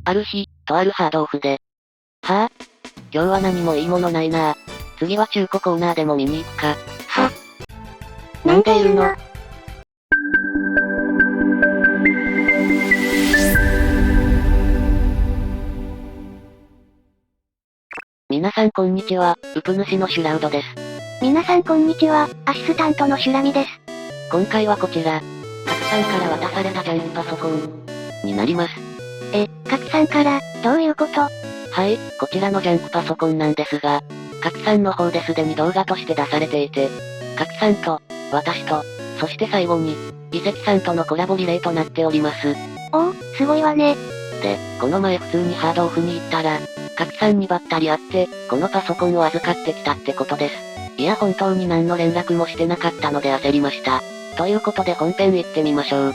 ある日、とあるハードオフで。はぁ、今日は何もいいものないなぁ。次は中古コーナーでも見に行くか。は。なんでいるの？皆さんこんにちは、ウプ主のシュラウドです。皆さんこんにちは、アシスタントのシュラミです。今回はこちら、カクさんから渡されたジャンクパソコンになります。カクさんから、どういうこと？はい、こちらのジャンクパソコンなんですが、カクさんの方ですでに動画として出されていて、カクさんと、私と、そして最後に、遺跡さんとのコラボリレーとなっております。おお、すごいわね。で、この前普通にハードオフに行ったら、カクさんにばったり会って、このパソコンを預かってきたってことです。いや本当に何の連絡もしてなかったので焦りました。ということで本編行ってみましょう。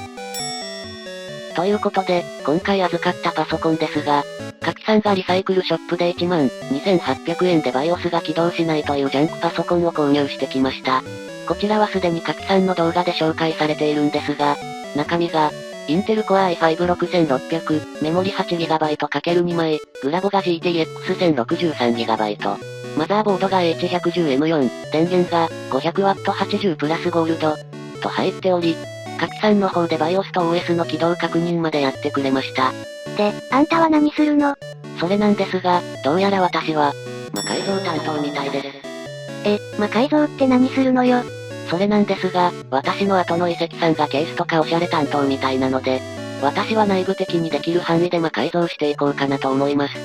ということで、今回預かったパソコンですが、カキさんがリサイクルショップで12,800円で BIOS が起動しないというジャンクパソコンを購入してきました。こちらはすでにカキさんの動画で紹介されているんですが、中身が、インテル Core i5-6600、メモリ 8GB×2 枚、グラボが GTX1063GB、マザーボードが H110M4、電源が 500W80 プラスゴールド、と入っており、カキさんの方で BIOS と OS の起動確認までやってくれました。で、あんたは何するの？それなんですが、どうやら私は、魔改造担当みたいです。魔改造って何するのよ？それなんですが、私の後の遺跡さんがケースとかオシャレ担当みたいなので、私は内部的にできる範囲で魔改造していこうかなと思います。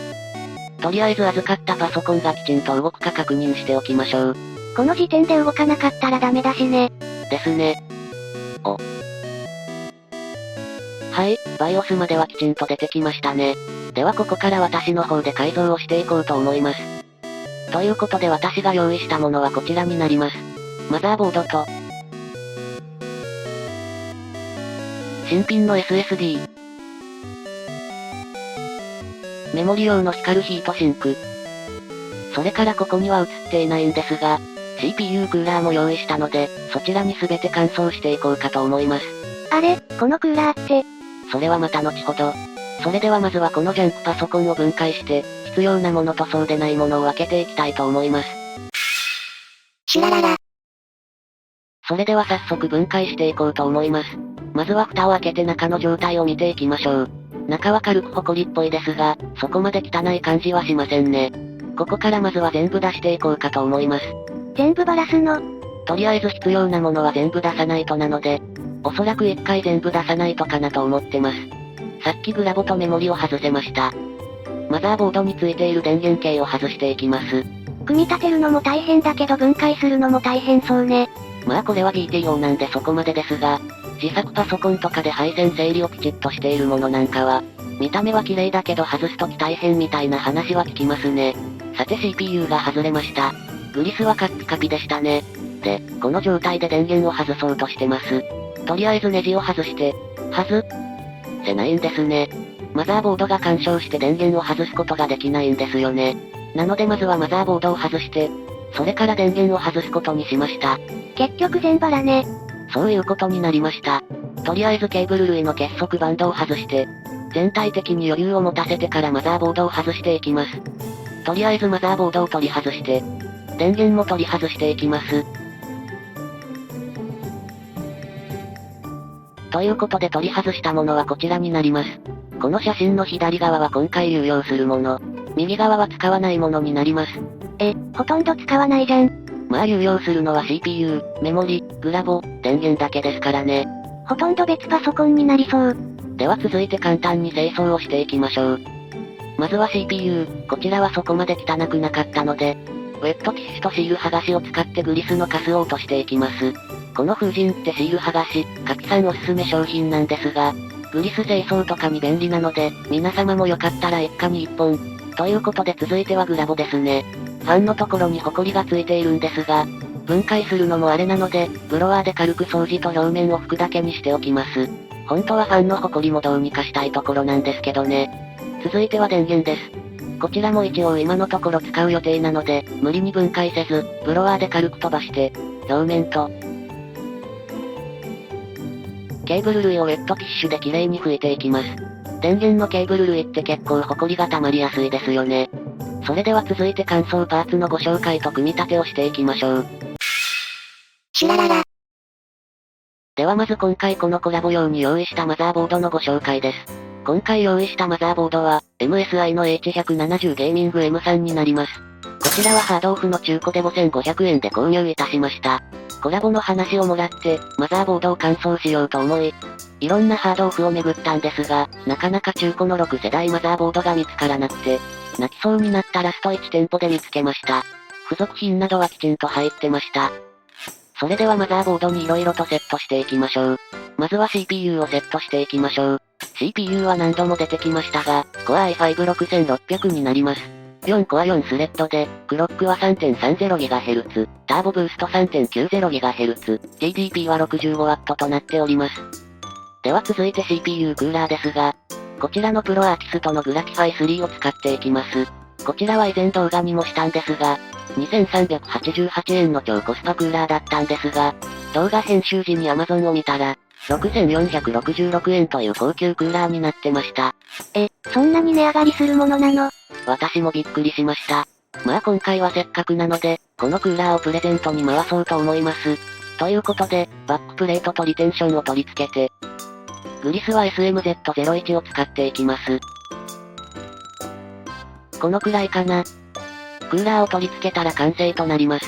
とりあえず預かったパソコンがきちんと動くか確認しておきましょう。この時点で動かなかったらダメだしね。ですね。はい、BIOS まではきちんと出てきましたね。ではここから私の方で改造をしていこうと思います。ということで私が用意したものはこちらになります。マザーボードと、新品の SSD、メモリ用の光るヒートシンク、それからここには映っていないんですが、CPU クーラーも用意したので、そちらに全て乾燥していこうかと思います。あれ、このクーラーって、それはまた後ほど。それではまずはこのジャンクパソコンを分解して、必要なものとそうでないものを分けていきたいと思います。シュラララ。それでは早速分解していこうと思います。まずは蓋を開けて中の状態を見ていきましょう。中は軽くホコリっぽいですが、そこまで汚い感じはしませんね。ここからまずは全部出していこうかと思います。全部バラすの？とりあえず必要なものは全部出さないとなので、おそらく一回全部出さないとかなと思ってます。さっきグラボとメモリを外せました。マザーボードについている電源系を外していきます。組み立てるのも大変だけど分解するのも大変そうね。まあこれは BTO なんでそこまでですが、自作パソコンとかで配線整理をきちっとしているものなんかは、見た目は綺麗だけど外すとき大変みたいな話は聞きますね。さて CPU が外れました。グリスはカッピカピでしたね。で、この状態で電源を外そうとしてます。とりあえずネジを外して、せないんですね。マザーボードが干渉して電源を外すことができないんですよね。なのでまずはマザーボードを外して、それから電源を外すことにしました。結局全バラね。そういうことになりました。とりあえずケーブル類の結束バンドを外して、全体的に余裕を持たせてからマザーボードを外していきます。とりあえずマザーボードを取り外して、電源も取り外していきます。ということで取り外したものはこちらになります。この写真の左側は今回有用するもの。右側は使わないものになります。ほとんど使わないじゃん。まあ有用するのは CPU、メモリ、グラボ、電源だけですからね。ほとんど別パソコンになりそう。では続いて簡単に清掃をしていきましょう。まずは CPU、こちらはそこまで汚くなかったので、ウェットティッシュとシール剥がしを使ってグリスのカスを落としていきます。この風神ってシール剥がし、カキさんおすすめ商品なんですが、グリス清掃とかに便利なので、皆様もよかったら一家に一本。ということで続いてはグラボですね。ファンのところにホコリがついているんですが、分解するのもあれなので、ブロワーで軽く掃除と表面を拭くだけにしておきます。本当はファンのホコリもどうにかしたいところなんですけどね。続いては電源です。こちらも一応今のところ使う予定なので、無理に分解せず、ブロワーで軽く飛ばして、表面と、ケーブル類をウェットティッシュで綺麗に拭いていきます。電源のケーブル類って結構ホコリが溜まりやすいですよね。それでは続いて乾燥パーツのご紹介と組み立てをしていきましょう。シュラララ。ではまず今回このコラボ用に用意したマザーボードのご紹介です。今回用意したマザーボードは、MSI の H170 ゲーミング M3 になります。こちらはハードオフの中古で5500円で購入いたしました。コラボの話をもらって、マザーボードを乾燥しようと思い、いろんなハードオフを巡ったんですが、なかなか中古の6世代マザーボードが見つからなくて、泣きそうになったラスト1店舗で見つけました。付属品などはきちんと入ってました。それではマザーボードに色々とセットしていきましょう。まずは CPU をセットしていきましょう。CPU は何度も出てきましたが、Core i5-6600 になります。4コア4スレッドで、クロックは 3.30GHz、ターボブースト 3.90GHz、TDP は 65W となっております。では続いて CPU クーラーですが、こちらのプロアーティストのグラティファイ3を使っていきます。こちらは以前動画にもしたんですが、2388円の超コスパクーラーだったんですが、動画編集時に Amazon を見たら、6466円という高級クーラーになってました。そんなに値上がりするものなの？私もびっくりしました。まあ今回はせっかくなので、このクーラーをプレゼントに回そうと思います。ということで、バックプレートとリテンションを取り付けて、グリスは SMZ01 を使っていきます。このくらいかな。クーラーを取り付けたら完成となります。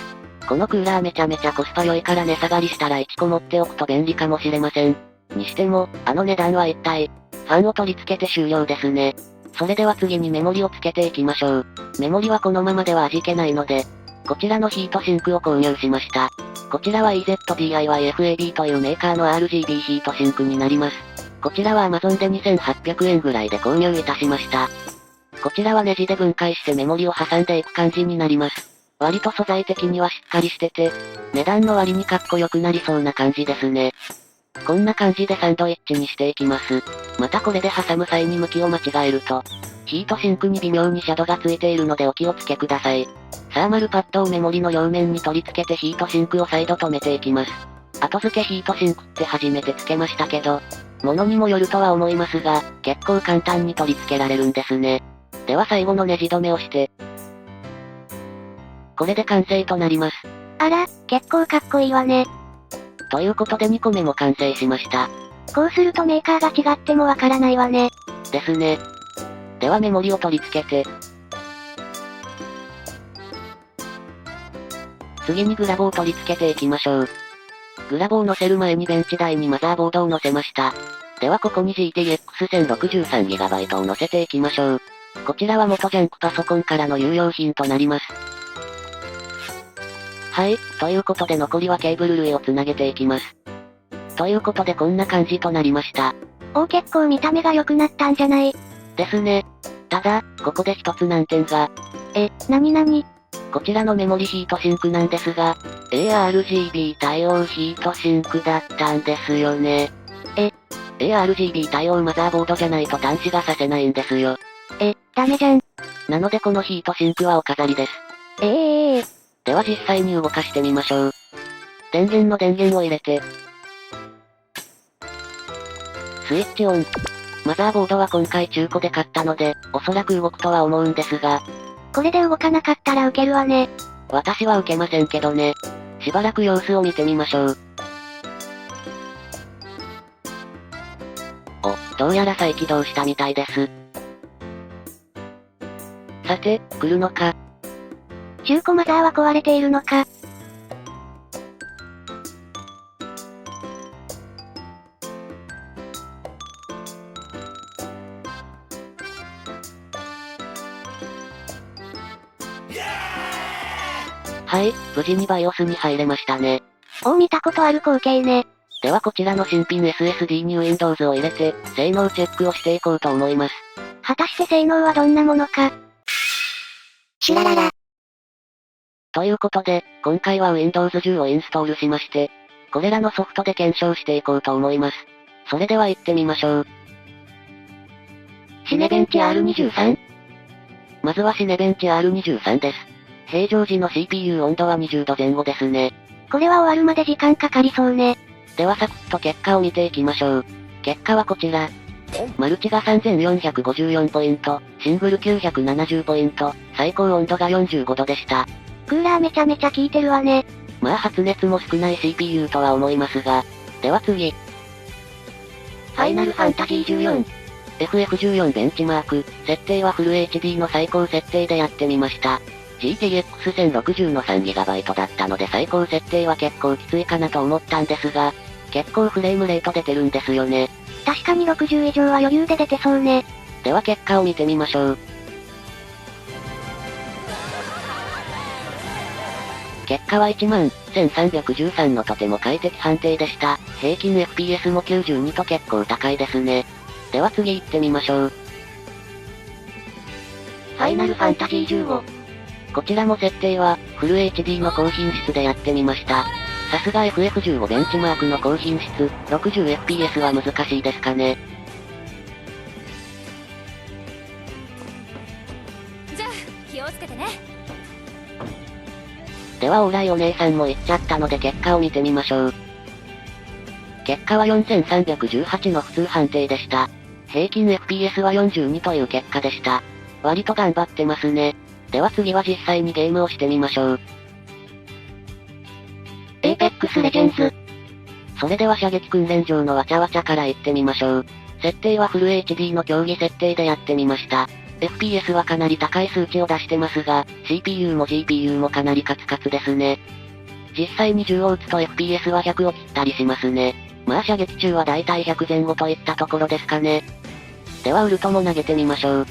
このクーラーめちゃめちゃコスパ良いから値下がりしたら1個持っておくと便利かもしれません。にしても、あの値段は一体、ファンを取り付けて終了ですね。それでは次にメモリをつけていきましょう。メモリはこのままでは味気ないので、こちらのヒートシンクを購入しました。こちらは EZDIYFAB というメーカーの RGB ヒートシンクになります。こちらは Amazon で2800円ぐらいで購入いたしました。こちらはネジで分解してメモリを挟んでいく感じになります。割と素材的にはしっかりしてて、値段の割にかっこよくなりそうな感じですね。こんな感じでサンドイッチにしていきます。またこれで挟む際に向きを間違えると、ヒートシンクに微妙にシャドウがついているのでお気をつけください。サーマルパッドをメモリの両面に取り付けてヒートシンクを再度止めていきます。後付けヒートシンクって初めて付けましたけど、物にもよるとは思いますが、結構簡単に取り付けられるんですね。では最後のネジ止めをして、これで完成となります。あら、結構かっこいいわね。ということで2個目も完成しました。こうするとメーカーが違ってもわからないわね。ですね。ではメモリを取り付けて、次にグラボを取り付けていきましょう。グラボを乗せる前にベンチ台にマザーボードを乗せました。ではここに GTX1063GB を乗せていきましょう。こちらは元ジャンクパソコンからの有用品となります。はい、ということで残りはケーブル類をつなげていきます。ということでこんな感じとなりました。結構見た目が良くなったんじゃない？ですね。ただ、ここで一つ難点が。なになに？こちらのメモリヒートシンクなんですが、ARGB 対応ヒートシンクだったんですよね。ARGB 対応マザーボードじゃないと端子がさせないんですよ。ダメじゃん。なのでこのヒートシンクはお飾りです。では実際に動かしてみましょう。電源の電源を入れて、スイッチオン。マザーボードは今回中古で買ったので、おそらく動くとは思うんですが、これで動かなかったらウケるわね。私は受けませんけどね。しばらく様子を見てみましょう。どうやら再起動したみたいです。さて、来るのか。中古マザーは壊れているのか。はい、無事に BIOS に入れましたね。見たことある光景ね。ではこちらの新品 SSD に Windows を入れて、性能チェックをしていこうと思います。果たして性能はどんなものか。シュラララ。ということで、今回は Windows 10をインストールしまして、これらのソフトで検証していこうと思います。それでは行ってみましょう。シネベンチ R23。まずはシネベンチ R23 です。平常時の CPU 温度は20度前後ですね。これは終わるまで時間かかりそうね。ではサクッと結果を見ていきましょう。結果はこちら。マルチが3454ポイント、シングル970ポイント、最高温度が45度でした。クーラーめちゃめちゃ効いてるわね。まあ発熱も少ない CPU とは思いますが。では次。ファイナルファンタジー14。FF14 ベンチマーク、設定はフル HD の最高設定でやってみました。GTX1060 の 3GB だったので最高設定は結構きついかなと思ったんですが、結構フレームレート出てるんですよね。確かに60以上は余裕で出てそうね。では結果を見てみましょう。結果は11313のとても快適判定でした。平均 FPS も92と結構高いですね。では次行ってみましょう。ファイナルファンタジー15。こちらも設定は、フル HD の高品質でやってみました。さすが FF15 ベンチマークの高品質、60fps は難しいですかね。じゃあ、気をつけてね。ではオーライお姉さんも言っちゃったので結果を見てみましょう。結果は4318の普通判定でした。平均 FPS は42という結果でした。割と頑張ってますね。では次は実際にゲームをしてみましょう。Apex Legends。それでは射撃訓練場のわちゃわちゃから行ってみましょう。設定はフル HD の競技設定でやってみました。FPS はかなり高い数値を出してますが、CPU も GPU もかなりカツカツですね。実際に銃を撃つと FPS は100を切ったりしますね。まあ射撃中はだいたい100前後といったところですかね。ではウルトも投げてみましょう。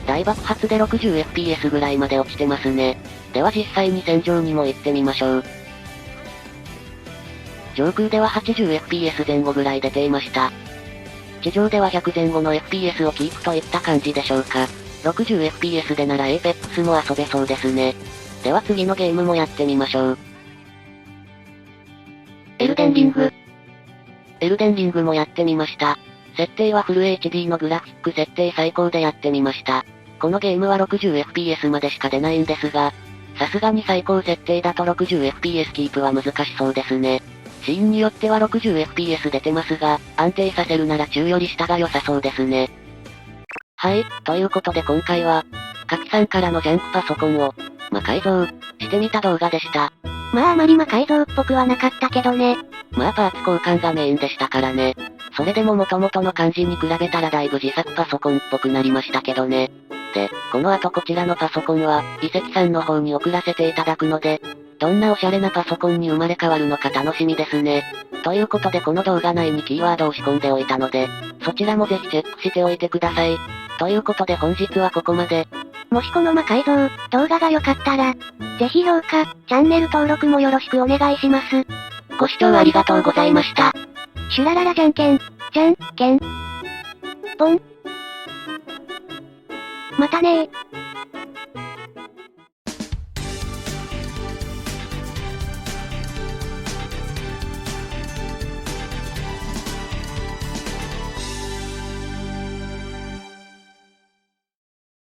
大爆発で 60fps ぐらいまで落ちてますね。では実際に戦場にも行ってみましょう。上空では 80fps 前後ぐらい出ていました。地上では100前後の FPS をキープといった感じでしょうか。60fps でなら Apex も遊べそうですね。では次のゲームもやってみましょう。エルデンリング。エルデンリングもやってみました。設定はフル HD のグラフィック設定最高でやってみました。このゲームは 60fps までしか出ないんですが、さすがに最高設定だと 60fps キープは難しそうですね。シーンによっては 60fps 出てますが、安定させるなら中より下が良さそうですね。はい、ということで今回は、カキさんからのジャンクパソコンを、魔改造、してみた動画でした。まああまり魔改造っぽくはなかったけどね。まあパーツ交換がメインでしたからね。それでも元々の感じに比べたらだいぶ自作パソコンっぽくなりましたけどね。で、この後こちらのパソコンは、遺跡さんの方に送らせていただくので、どんなおしゃれなパソコンに生まれ変わるのか楽しみですね。ということでこの動画内にキーワードを仕込んでおいたので、そちらもぜひチェックしておいてください。ということで本日はここまで。もしこの魔改造、動画が良かったら、ぜひ評価、チャンネル登録もよろしくお願いします。ご視聴ありがとうございました。シュラララじゃんけん、じゃんけん。ポン。またねー。